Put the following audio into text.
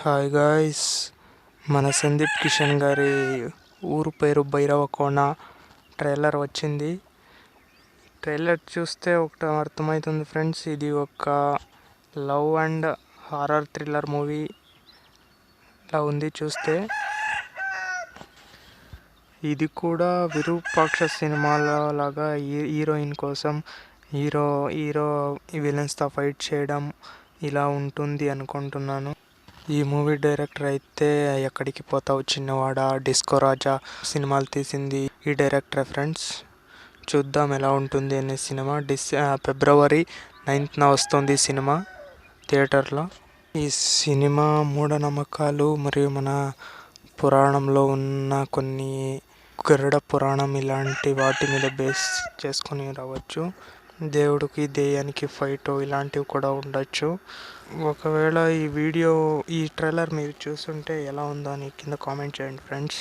Hi guys, మన సందీప్ కిషన్ గారి ఊరు పేరు భైరవకోన ట్రైలర్ వచ్చింది. ట్రైలర్ చూస్తే ఒకటి అర్థమవుతుంది ఫ్రెండ్స్, ఇది ఒక love and horror thriller movie లా ఉంది చూస్తే. ఇది కూడా విరూపాక్ష సినిమాల లాగా హీరోయిన్ కోసం హీరో విలన్స్తో ఫైట్ చేయడం ఇలా ఉంటుంది అనుకుంటున్నాను. ఈ మూవీ డైరెక్టర్ అయితే ఎక్కడికి పోతావు చిన్నవాడ, డిస్కో రాజా సినిమాలు తీసింది ఈ డైరెక్టర్ ఫ్రెండ్స్. చూద్దాం ఎలా ఉంటుంది అనే సినిమా. ఫిబ్రవరి 9న వస్తుంది సినిమా థియేటర్లో. ఈ సినిమా మూఢనమ్మకాలు మరియు మన పురాణంలో ఉన్న కొన్ని గరుడ పురాణం ఇలాంటి వాటి మీద బేస్ చేసుకొని రావచ్చు. దేవుడికి దెయ్యానికి ఫైట్ ఇలాంటివి కూడా ఉండొచ్చు. ఒకవేళ ఈ ట్రైలర్ మీరు చూస్తుంటే ఎలా ఉందో అని కింద కామెంట్ చేయండి ఫ్రెండ్స్.